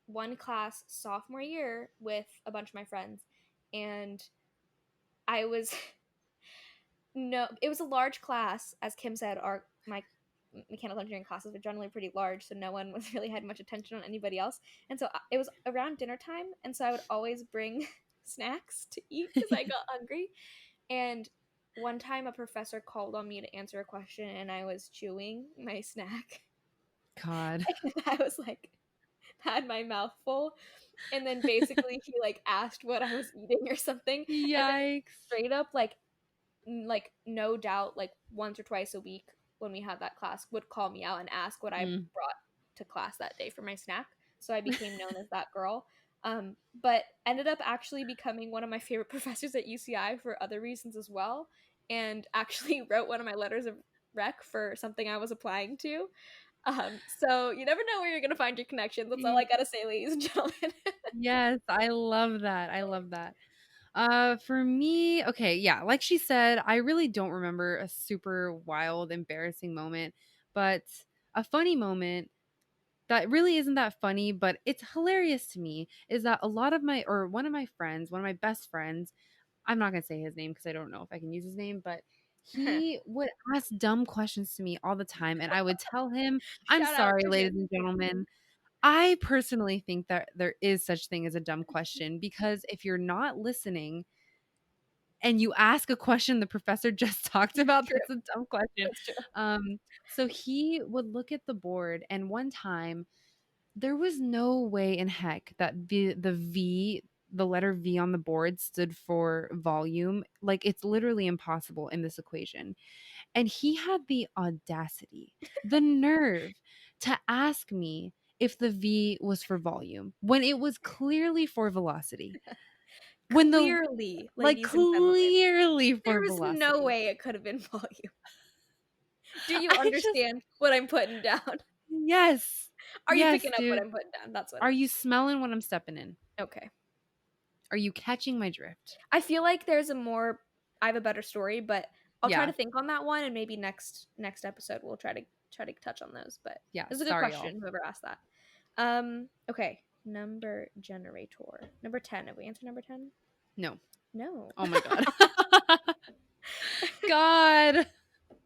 S1: one class sophomore year with a bunch of my friends, and I was no, it was a large class, as Kim said. My mechanical engineering classes were generally pretty large, so no one was really had much attention on anybody else. And so it was around dinner time, and so I would always bring snacks to eat because I got hungry. And one time, a professor called on me to answer a question, and I was chewing my snack,
S2: God.
S1: and I was like, had my mouth full, and then basically he like asked what I was eating or something, and then
S2: Yikes.
S1: straight up like no doubt like once or twice a week when we had that class would call me out and ask what I
S2: Mm.
S1: brought to class that day for my snack. So I became known as that girl. But ended up actually becoming one of my favorite professors at UCI for other reasons as well, and actually wrote one of my letters of rec for something I was applying to. So you never know where you're gonna find your connections. That's all I gotta say, ladies and gentlemen.
S2: Yes, I love that. I love that. For me, okay, yeah, like she said, I really don't remember a super wild, embarrassing moment, but a funny moment that really isn't that funny, but it's hilarious to me is that a lot of my, or one of my friends, one of my best friends, I'm not gonna say his name because I don't know if I can use his name, but he would ask dumb questions to me all the time, and I would tell him, I'm
S1: Shout out
S2: sorry,
S1: to
S2: ladies
S1: him.
S2: and gentlemen. I personally think that there is such thing as a dumb question because if you're not listening and you ask a question the professor just talked about,
S1: True.
S2: that's a dumb question.
S1: That's true.
S2: So he would look at the board, and one time there was no way in heck that the letter V on the board stood for volume. Like it's literally impossible in this equation. And he had the audacity, the nerve to ask me if the V was for volume when it was clearly for velocity. When the
S1: Clearly,
S2: like
S1: ladies and gentlemen,
S2: clearly
S1: there
S2: for
S1: was no
S2: velocity.
S1: way it could have been volume. Do you
S2: I just
S1: understand what I'm putting down?
S2: yes.
S1: Are you
S2: Yes,
S1: picking up what
S2: dude.
S1: I'm putting down? That's what it
S2: Are you
S1: is.
S2: smelling what I'm stepping in?
S1: Okay.
S2: Are you catching my drift?
S1: I feel like there's a more I have a better story, but I'll try to
S2: Yeah.
S1: think on that one and maybe next episode we'll try to touch on those. But
S2: Yeah.
S1: it's a good
S2: Sorry, y'all.
S1: question, whoever asked that. Okay. Number generator. Number 10. Have we answered number 10?
S2: No.
S1: No.
S2: Oh my god. God.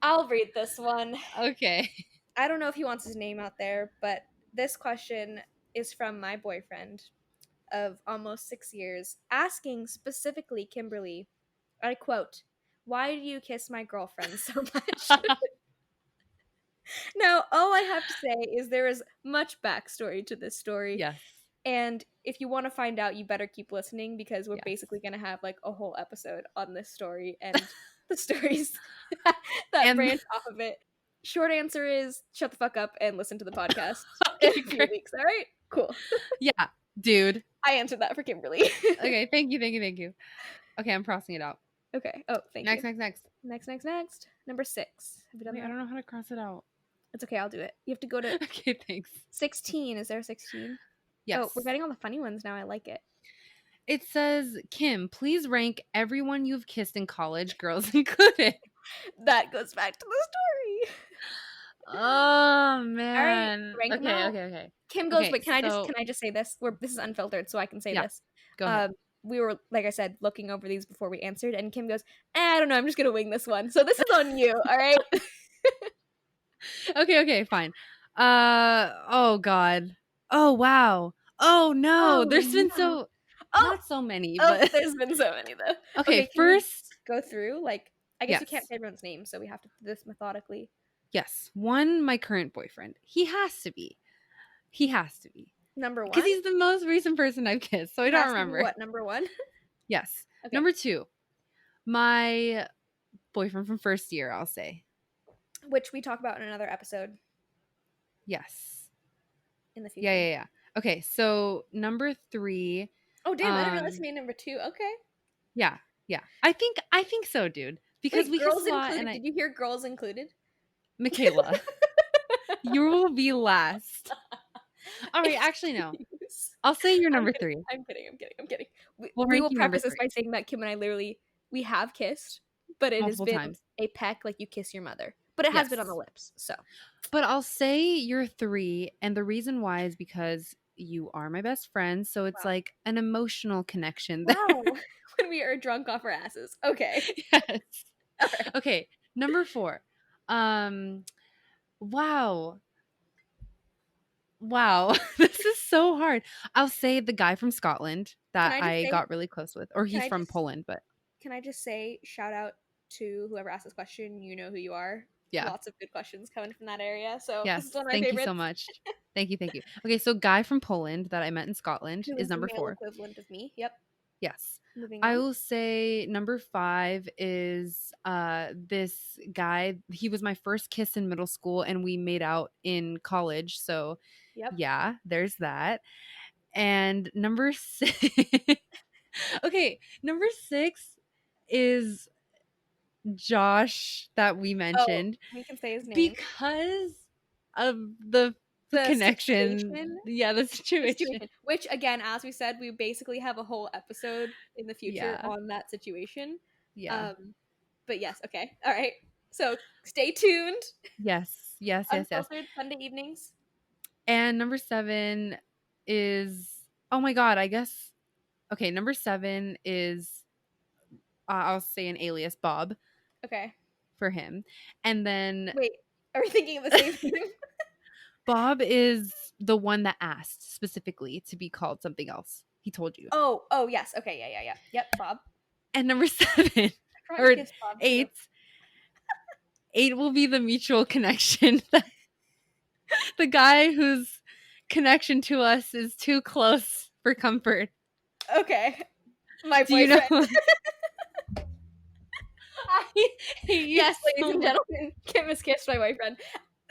S1: I'll read this one.
S2: Okay.
S1: I don't know if he wants his name out there, but this question is from my boyfriend of almost 6 years, asking specifically Kimberly, I quote, "Why do you kiss my girlfriend so much?" Now, all I have to say is there is much backstory to this story.
S2: Yes.
S1: And if you want to find out, you better keep listening because we're
S2: Yes.
S1: basically going to have like a whole episode on this story and the stories that
S2: And
S1: branch off of it. Short answer is shut the fuck up and listen to the podcast in
S2: okay,
S1: a few
S2: great.
S1: weeks. All right, cool.
S2: Yeah, dude.
S1: I answered that for Kimberly.
S2: Okay, thank you, thank you, thank you. Okay, I'm crossing it out.
S1: Okay. Oh, thank you.
S2: Next, next, next.
S1: Next. Number 6. Have you done
S2: Wait, I
S1: that?
S2: don't know how to cross it out.
S1: It's okay. I'll do it. You have to go to
S2: Okay, thanks.
S1: 16. Is there 16?
S2: Yes.
S1: Oh, we're getting all the funny ones now. I like it.
S2: It says, Kim, please rank everyone you've kissed in college, girls included.
S1: That goes back to the story.
S2: Oh
S1: All right,
S2: man.
S1: rank them
S2: Okay,
S1: out.
S2: okay, okay.
S1: Kim goes,
S2: Okay,
S1: wait, can
S2: so
S1: I just say this? This is unfiltered, so I can say
S2: yeah,
S1: this.
S2: go ahead.
S1: Um, we were, like I said, looking over these before we answered, and Kim goes, I don't know, I'm just gonna wing this one. So this is on you, all right?
S2: Okay, okay, fine. Oh god. Oh wow. Oh no.
S1: Oh
S2: There's been
S1: no.
S2: so
S1: Oh,
S2: not so many,
S1: oh,
S2: but
S1: there's been so many though.
S2: okay,
S1: Okay, can we
S2: first,
S1: go through? Like, I guess we can't
S2: yes.
S1: say everyone's name, so we have to do this methodically.
S2: Yes. One, my current boyfriend. He has to be. He has to be.
S1: Number
S2: Because
S1: one?
S2: he's the most recent person I've kissed, so I
S1: It
S2: don't
S1: has to be
S2: remember.
S1: what, number one?
S2: Yes.
S1: Okay.
S2: Number two, my boyfriend from first year, I'll say.
S1: Which we talk about in another episode
S2: Yes.
S1: in the
S2: Yeah,
S1: future.
S2: yeah, yeah. Okay, so number three,
S1: Oh damn, I didn't realize you
S2: um,
S1: made number two. Okay.
S2: yeah, yeah. I think so, dude. Because
S1: Wait,
S2: we kissed
S1: girls
S2: a lot and
S1: included. Did you hear girls included?
S2: Michaela, you will be last. All right, actually no.
S1: Excuse.
S2: I'll say you're
S1: I'm
S2: number
S1: kidding.
S2: three.
S1: I'm kidding. I'm kidding. I'm kidding.
S2: We'll
S1: We
S2: rank
S1: will
S2: you number
S1: preface this by
S2: three
S1: saying that Kim and I literally we have kissed, but it has
S2: multiple
S1: been
S2: times.
S1: a peck like you kiss your mother. But it has been on the
S2: Yes.
S1: lips. So
S2: But I'll say you're three, and the reason why is because you are my best friend, so it's
S1: wow.
S2: like an emotional connection there.
S1: Wow. When we are drunk off our asses. Okay.
S2: Yes.
S1: All right.
S2: Okay, number four. Um, wow. Wow. This is so hard. I'll say the guy from Scotland
S1: Can
S2: that
S1: I just
S2: I
S1: say
S2: got really close with, or
S1: can
S2: he's
S1: I
S2: from
S1: just
S2: Poland, but
S1: shout out to whoever asked this question, you know who you are.
S2: yeah.
S1: Lots of good questions coming from that area. So this
S2: Yes.
S1: is one of my
S2: Thank you so
S1: favorites.
S2: much. Thank you, thank you. Okay, so guy from Poland that I met in Scotland
S1: Who
S2: is
S1: is the
S2: number
S1: male
S2: four.
S1: equivalent of me? Yep.
S2: Yes.
S1: Moving
S2: I
S1: on.
S2: will say number five is this guy. He was my first kiss in middle school and we made out in college. So
S1: Yep.
S2: yeah, there's that. And number six. Okay, number six is Josh that we
S1: Oh,
S2: mentioned
S1: we can say his name.
S2: because of the
S1: The
S2: connection.
S1: situation.
S2: Yeah, the
S1: The
S2: situation.
S1: situation. Which again, as we said, we basically have a whole episode in the future
S2: Yeah.
S1: on that situation.
S2: Yeah.
S1: Um, but yes, okay. All right. So stay tuned.
S2: Yes. Yes, yes, yes.
S1: Unfiltered Sunday evenings.
S2: And number seven is, oh my God, I guess, okay, number seven is, I'll say an alias, Bob,
S1: Okay.
S2: for him. And then
S1: Wait, are we thinking of the same thing?
S2: Bob is the one that asked specifically to be called something else. He told you.
S1: Oh, yes. Okay, yeah. Yep, Bob.
S2: And number seven,
S1: I forgot you
S2: or
S1: kissed Bob too.
S2: eight, eight will be the mutual connection. The guy whose connection to us is too close for comfort.
S1: Okay. My
S2: Do you know?
S1: boyfriend.
S2: I hate you
S1: Yes, ladies
S2: so
S1: and
S2: much.
S1: gentlemen, Kim has kissed my boyfriend.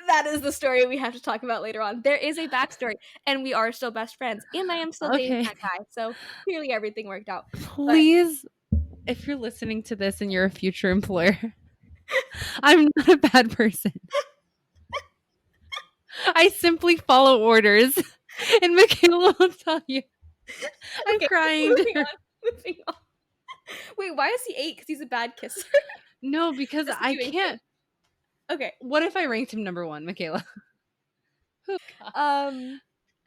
S1: That is the story we have to talk about later on. There is a backstory, and we are still best friends, and I am still dating
S2: Okay.
S1: that guy. So clearly, everything worked out. But
S2: Please, if you're listening to this and you're a future employer, I'm not a bad person. I simply follow orders. And Michaela will tell you. I'm
S1: okay,
S2: crying to
S1: moving
S2: her.
S1: on. Moving on. Wait, why is he 8? Because he's a bad kisser.
S2: No, because
S1: The
S2: I
S1: situation.
S2: can't.
S1: Okay.
S2: What if I ranked him number one, Michaela? Oh, God.
S1: Um.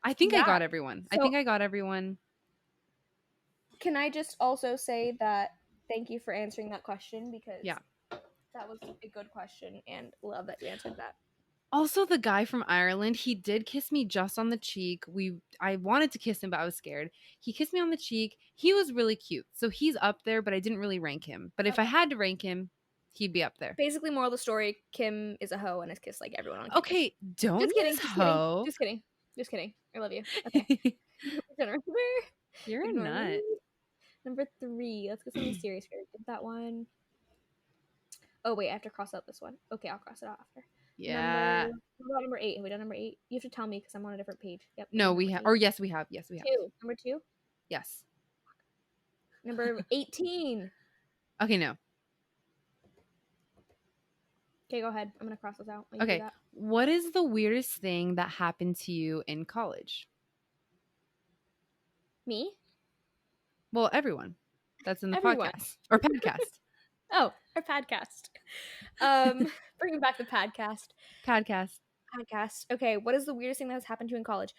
S2: I think I
S1: Yeah.
S2: got everyone. I
S1: So
S2: think I got everyone.
S1: can I just also say that thank you for answering that question because
S2: Yeah.
S1: that was a good question and love that you answered that.
S2: Also, the guy from Ireland, he did kiss me just on the cheek. I wanted to kiss him, but I was scared. He kissed me on the cheek. He was really cute. So he's up there, but I didn't really rank him. But if I
S1: Okay.
S2: had to rank him, he'd be up there.
S1: Basically, moral of the story: Kim is a hoe and has kissed like everyone on campus.
S2: Okay, don't
S1: Just kidding.
S2: use
S1: Just kidding.
S2: hoe.
S1: Just kidding. Just kidding. I love you. Okay. Remember,
S2: You're a
S1: ignore me.
S2: nut.
S1: Number 3. Let's get something serious here. Did that one? Oh wait, I have to cross out this one. Okay, I'll cross it out after.
S2: Yeah.
S1: What about number 8? Have we done number 8? You have to tell me because I'm on a different page. Yep, we
S2: No,
S1: did
S2: we
S1: number
S2: have.
S1: 8.
S2: Or yes, we have. Yes, we have.
S1: 2. Number 2.
S2: Yes.
S1: Number 18.
S2: Okay, no.
S1: Okay, go ahead. I'm gonna cross this out. While you do
S2: Okay.
S1: that.
S2: What is the weirdest thing that happened to you in college?
S1: Me?
S2: Well, everyone that's in the
S1: Everyone.
S2: podcast or podcast.
S1: Oh, our podcast. Bringing back the podcast.
S2: Podcast.
S1: Podcast. Okay, what is the weirdest thing that has happened to you in college?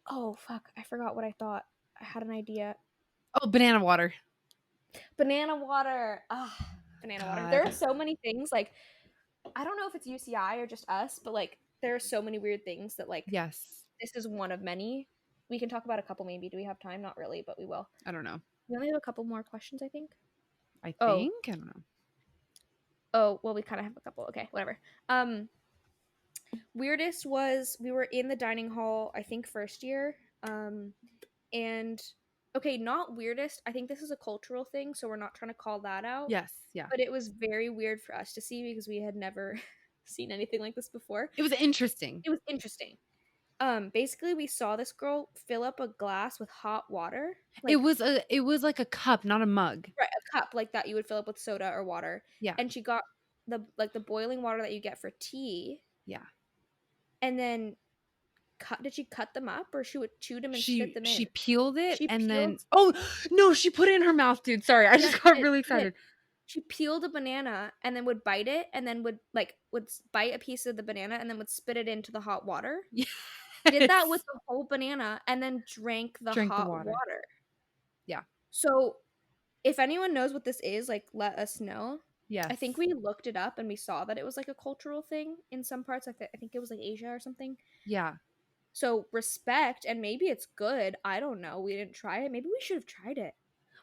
S1: Oh, fuck. I forgot what I thought. I had an idea.
S2: Oh, banana water.
S1: Banana water. Ah, banana water. There are
S2: God.
S1: so many things. Like, I don't know if it's UCI or just us, but like, there are so many weird things that, like,
S2: Yes.
S1: this is one of many. We can talk about a couple maybe. Do we have time? Not really, but we will.
S2: I don't know.
S1: We only have a couple more questions, I think.
S2: I
S1: Oh,
S2: think. I don't know.
S1: oh, well, we kind of have a couple. Okay, whatever. Weirdest was we were in the dining hall, I think first year. And okay, not weirdest. I think this is a cultural thing, so we're not trying to call that out.
S2: Yes. Yeah.
S1: But it was very weird for us to see because we had never seen anything like this before.
S2: It was interesting.
S1: It was interesting. Basically we saw this girl fill up a glass with hot water.
S2: It
S1: Like
S2: was like a cup, not a mug.
S1: right, a cup like that you would fill up with soda or water.
S2: Yeah.
S1: And she got the boiling water that you get for tea.
S2: Yeah.
S1: And then did she cut them up or she would chew them and spit them
S2: She
S1: in?
S2: peeled it
S1: She
S2: and
S1: peeled
S2: then oh no, she put it in her mouth, dude. Sorry, I
S1: yeah,
S2: just got
S1: did,
S2: really
S1: she did.
S2: excited.
S1: She peeled a banana and then would bite it and then would bite a piece of the banana and then would spit it into the hot water.
S2: Yes.
S1: Did that with the whole banana and then drank the
S2: Drink the
S1: hot
S2: water.
S1: water.
S2: Yeah.
S1: So, if anyone knows what this is, like let us know.
S2: Yes.
S1: I think we looked it up and we saw that it was like a cultural thing in some parts. I think it was like Asia or something.
S2: Yeah.
S1: So respect, and maybe it's good. I don't know. We didn't try it. Maybe we should have tried it.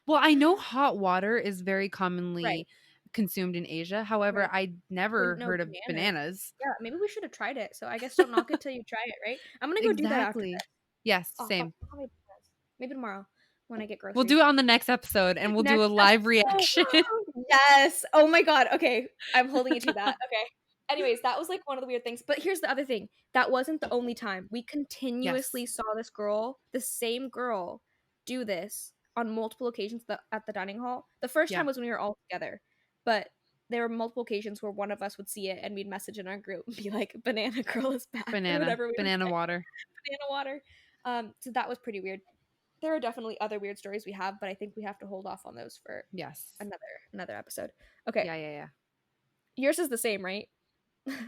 S2: Well, I know hot water is very
S1: Right.
S2: commonly consumed in Asia. However,
S1: Right.
S2: I never
S1: Didn't know
S2: heard of
S1: bananas.
S2: bananas.
S1: Yeah, maybe we should have tried it. So I guess don't knock it till you try it, right? I'm gonna go do that after
S2: Exactly.
S1: this.
S2: Yes,
S1: Oh fuck,
S2: same.
S1: how many bananas? Maybe tomorrow when I get
S2: We'll do
S1: groceries.
S2: it on the next episode and we'll do a
S1: Next
S2: live
S1: episode.
S2: reaction.
S1: Yes. Oh my god. Okay. I'm holding you to that. Okay. Anyways, that was like one of the weird things. But here's the other thing. That wasn't the only time. We continuously
S2: Yes.
S1: saw this girl, the same girl, do this on multiple occasions at the dining hall. The first
S2: Yeah.
S1: time was when we were all together. But there were multiple occasions where one of us would see it and we'd message in our group and be like, "Banana girl is back," or whatever we would
S2: Banana
S1: say.
S2: water.
S1: Banana water. So that was pretty weird. There are definitely other weird stories we have, but I think we have to hold off on those for
S2: Yes.
S1: another episode. Okay.
S2: Yeah.
S1: Yours is the same, right?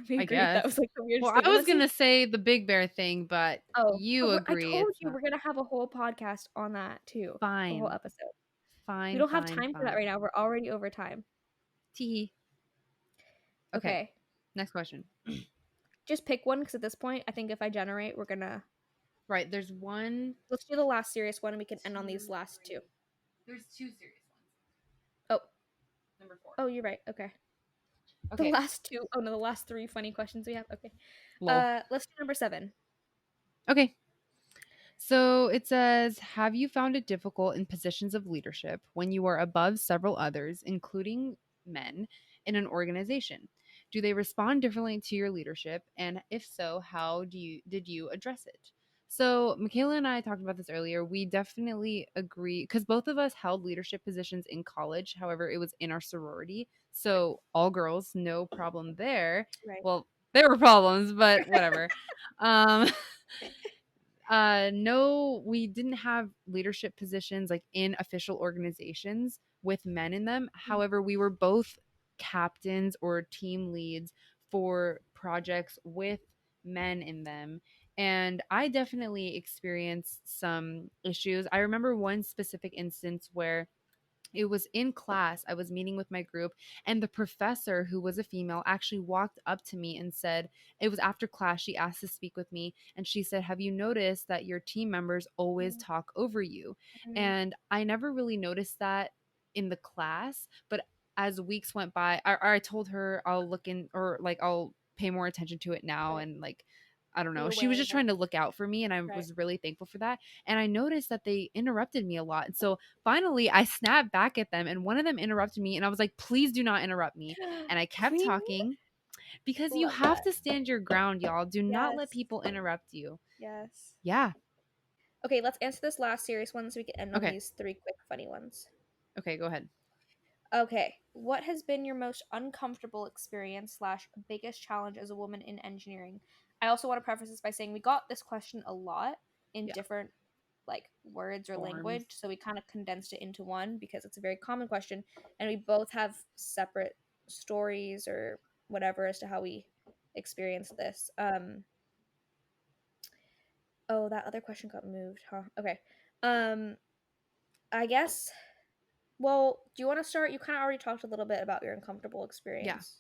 S1: We
S2: I
S1: agreed that
S2: guess.
S1: was like the weirdest
S2: Well,
S1: thing.
S2: I
S1: Well,
S2: was
S1: let's see.
S2: gonna say the Big Bear thing, but
S1: Oh,
S2: you
S1: I
S2: agree
S1: told
S2: it's
S1: you
S2: not.
S1: we're gonna have a whole podcast on that too. A whole
S2: Fine.
S1: episode. We
S2: Fine,
S1: don't have
S2: fine,
S1: time for that
S2: fine.
S1: right now. We're already over time.
S2: Tee. Okay.
S1: Okay.
S2: Next question.
S1: Just pick one because at this point, I think if I generate, we're gonna
S2: Right, there's one.
S1: let's do the last serious one and we can end on these last two.
S2: There's two serious ones.
S1: Oh.
S2: Number 4.
S1: Oh, you're right. Okay. The
S2: Okay.
S1: last two. Oh no, the last 3 funny questions we have. Okay.
S2: Lol.
S1: Let's do number 7.
S2: Okay. So it says, have you found it difficult in positions of leadership when you are above several others, including men, in an organization? Do they respond differently to your leadership? And if so, how did you address it? So Mikayla and I talked about this earlier. We definitely agree because both of us held leadership positions in college. However, it was in our sorority. So all girls, no problem there.
S1: Right.
S2: Well, there were problems, but whatever. um no, we didn't have leadership positions like in official organizations with men in them. However, we were both captains or team leads for projects with men in them. And I definitely experienced some issues. I remember one specific instance where it was in class. I was meeting with my group, and the professor, who was a female, actually walked up to me and said, it was after class, she asked to speak with me, and she said, have you noticed that your team members always talk over you?
S1: Mhm.
S2: And I never really noticed that in the class, but as weeks went by, I told her I'll look in, or like I'll pay more attention to it now,
S1: Right.
S2: and like I don't
S1: You
S2: know.
S1: were
S2: She was
S1: weighing
S2: just
S1: it.
S2: trying to look out for me, and I
S1: Right.
S2: was really thankful for that. And I noticed that they interrupted me a lot. And so finally, I snapped back at them, and one of them interrupted me, and I was like, please do not interrupt me. And I kept
S1: Queen,
S2: talking because you
S1: love
S2: have
S1: that.
S2: to stand your ground, y'all. Do not let
S1: Yes.
S2: people interrupt you.
S1: Yes.
S2: Yeah.
S1: Okay, let's answer this last serious one so we can end on
S2: Okay.
S1: these 3 quick funny ones.
S2: Okay, go ahead.
S1: Okay, what has been your most uncomfortable experience slash biggest challenge as a woman in engineering? I also want to preface this by saying we got this question a lot in
S2: Yeah.
S1: different like words or
S2: Forms.
S1: language. So we kind of condensed it into one because it's a very common question, and we both have separate stories or whatever as to how we experienced this. Oh, that other question got moved, huh? Okay. Um, I guess. Well, do you want to start? You kind of already talked a little bit about your uncomfortable
S2: Yeah.
S1: experience.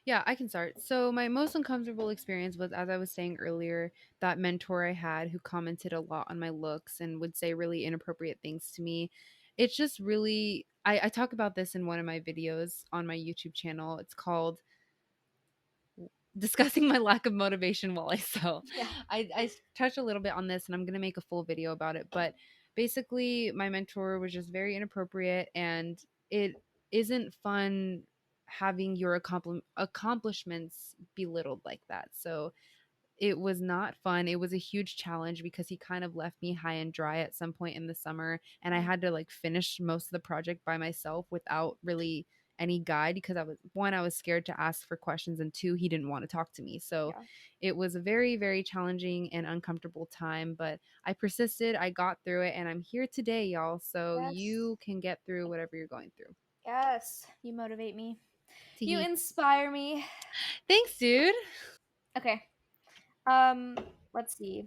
S2: Yeah, I can start. So, my most uncomfortable experience was, as I was saying earlier, that mentor I had who commented a lot on my looks and would say really inappropriate things to me. It's just really, I talk about this in one of my videos on my YouTube channel. It's called Discussing My Lack of Motivation While I Sew.
S1: Yeah.
S2: I touch a little bit on this and I'm going to make a full video about it. But basically, my mentor was just very inappropriate and it isn't fun having your accomplishments belittled like that. So it was not fun. It was a huge challenge because he kind of left me high and dry at some point in the summer, and I
S1: Mm,
S2: had to like finish most of the project by myself without really any guide because I was scared to ask for questions, and two, he didn't want to talk to me. So
S1: yeah.
S2: it was a very, very challenging and uncomfortable time, but I persisted, I got through it, and I'm here today, y'all. So
S1: Yes.
S2: you can get through whatever you're going through.
S1: Yes. You motivate me. You
S2: Teehee.
S1: inspire me.
S2: Thanks, dude.
S1: Okay. Um, let's see.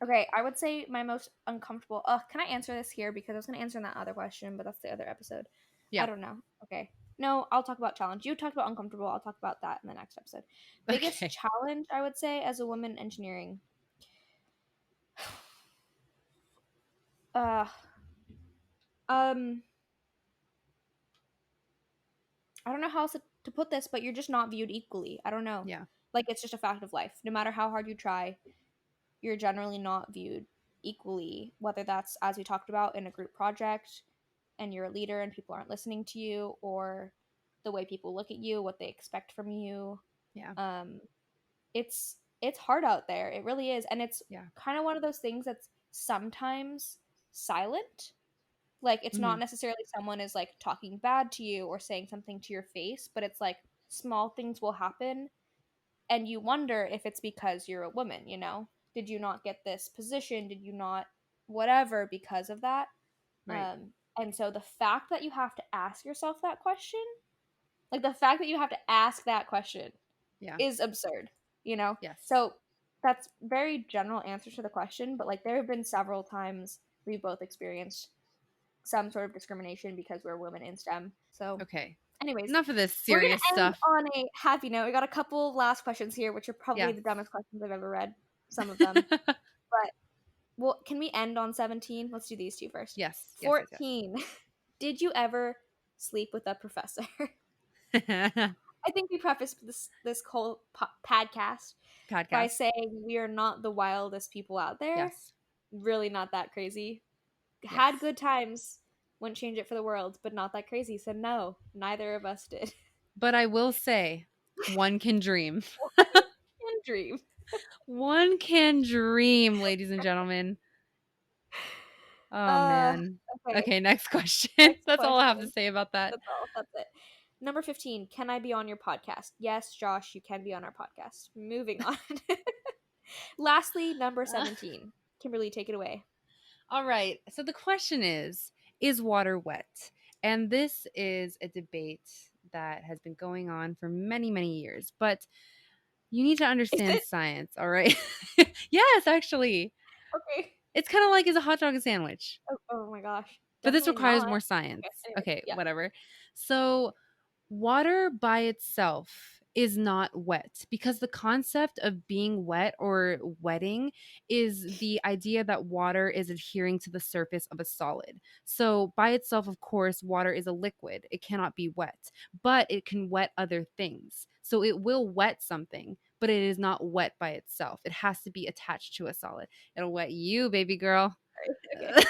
S1: Okay, I would say my most uncomfortable. Can I answer this here because I was gonna answer in that other question, but that's the other episode. I
S2: Yeah.
S1: don't know. Okay. No, I'll talk about challenge. You talked about uncomfortable. I'll talk about that in the next episode. Biggest
S2: Okay.
S1: challenge I would say as a woman in engineering. Uh, um, I don't know how else to put this, but you're just not viewed equally. I don't know.
S2: Yeah.
S1: Like it's just a fact of life. No matter how hard you try, you're generally not viewed equally. Whether that's as we talked about in a group project, and you're a leader and people aren't listening to you, or the way people look at you, what they expect from you.
S2: Yeah.
S1: um it's hard out there, it really is, and it's
S2: Yeah.
S1: kind of one of those things that's sometimes silent. Like it's
S2: Hmm.
S1: not necessarily someone is like talking bad to you or saying something to your face, but it's like small things will happen and you wonder if it's because you're a woman, did you not get this position, did you not whatever because of that.
S2: Right.
S1: And so the fact that you have to ask yourself that question, like the fact that you have to ask that question
S2: Yeah.
S1: is absurd, you know?
S2: Yes.
S1: So that's very general answer to the question, but like there have been several times we've both experienced some sort of discrimination because we're women in STEM. So,
S2: Okay.
S1: anyways,
S2: Enough of this
S1: we're gonna
S2: serious
S1: end
S2: stuff.
S1: on a happy note. We got a couple last questions here, which are probably
S2: Yeah.
S1: the dumbest questions I've ever read. Some of them, but well, can we end on 17? Let's do these two first.
S2: Yes. Yes. Yes.
S1: 14. Did you ever sleep with a professor?
S2: Yes.
S1: I think we prefaced this whole podcast by
S2: Podcast.
S1: saying we are not the wildest people out there.
S2: Yes.
S1: Really not that crazy. Had
S2: Yes.
S1: good times. Wouldn't change it for the world, but not that crazy. So no, neither of us did.
S2: But I will say, one can dream.
S1: In dream.
S2: One can dream, ladies and gentlemen. Oh
S1: Uh,
S2: man.
S1: okay.
S2: Okay, next question.
S1: Next
S2: That's all I have to
S1: question.
S2: say about that.
S1: That's all. That's it. Number 15. Can I be on your podcast? Yes, Josh, you can be on our podcast. Moving on. Lastly, number 17. Kimberly, take it away.
S2: All right. So the question is water wet? And this is a debate that has been going on for many, many years. But you need to
S1: Is
S2: understand
S1: it?
S2: science, all right? Yes, actually.
S1: Okay.
S2: It's kind of like is a hot dog a sandwich?
S1: Oh my gosh.
S2: But this
S1: Definitely
S2: requires
S1: not.
S2: more science.
S1: Okay, anyways,
S2: Okay,
S1: yeah.
S2: whatever. So water by itself is not wet because the concept of being wet or wetting is the idea that water is adhering to the surface of a solid. So, by itself, of course, water is a liquid. It cannot be wet, but it can wet other things. So, it will wet something, but it is not wet by itself. It has to be attached to a solid. It'll wet you, baby girl.
S1: Okay.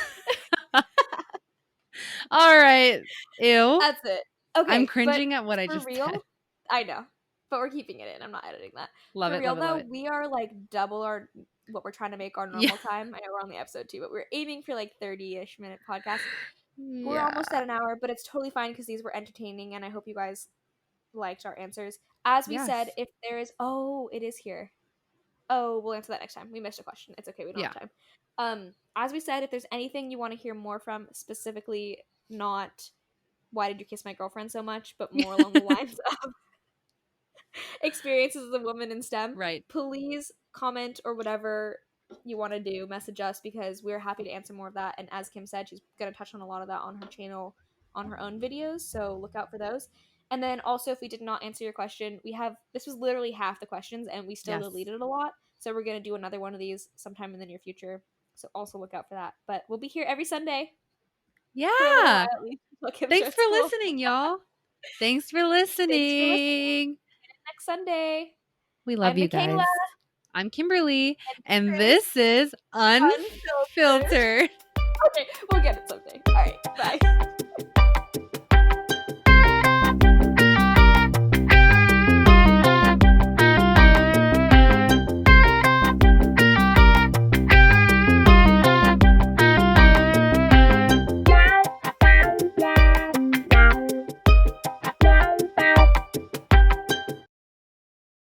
S2: All right. Ew.
S1: That's it.
S2: I'm
S1: Okay, but
S2: cringing at what I
S1: for
S2: just said.
S1: real, I know. But we're keeping it in. I'm not editing that.
S2: Love
S1: For
S2: it,
S1: real
S2: love it, love
S1: though,
S2: it.
S1: we are like double our what we're trying to make our
S2: Yeah.
S1: normal time. I know we're on the episode 2, but we're aiming for like 30-ish minute podcast. We're
S2: Yeah.
S1: almost at an hour, but it's totally fine because these were entertaining and I hope you guys liked our answers. As we said,
S2: Yes.
S1: if there is it is here. Oh, we'll answer that next time. We missed a question. It's okay, we don't have
S2: Yeah.
S1: time. As we said, if there's anything you want to hear more from, specifically not why did you kiss my girlfriend so much, but more along the lines of experiences as a woman in STEM,
S2: Right.
S1: please comment or whatever you want to do, message us because we're happy to answer more of that. And as Kim said, she's going to touch on a lot of that on her channel on her own videos, so look out for those. And then also, if we did not answer your question, we have this was literally half the questions and we still
S2: Yes.
S1: deleted a lot. So we're going to do another one of these sometime in the near future. So also look out for that. But we'll be here every Sunday for a little while
S2: Yeah.
S1: at least until Kim
S2: Thanks
S1: starts
S2: for
S1: school.
S2: listening, y'all. Thanks for
S1: Thanks for listening.
S2: listening.
S1: Next Sunday.
S2: We love
S1: I'm
S2: you
S1: Mikayla,
S2: guys. I'm Kimberly,
S1: and
S2: and
S1: this is
S2: this is
S1: Unfiltered.
S2: Unfiltered.
S1: Okay, we'll get it someday. All right, bye.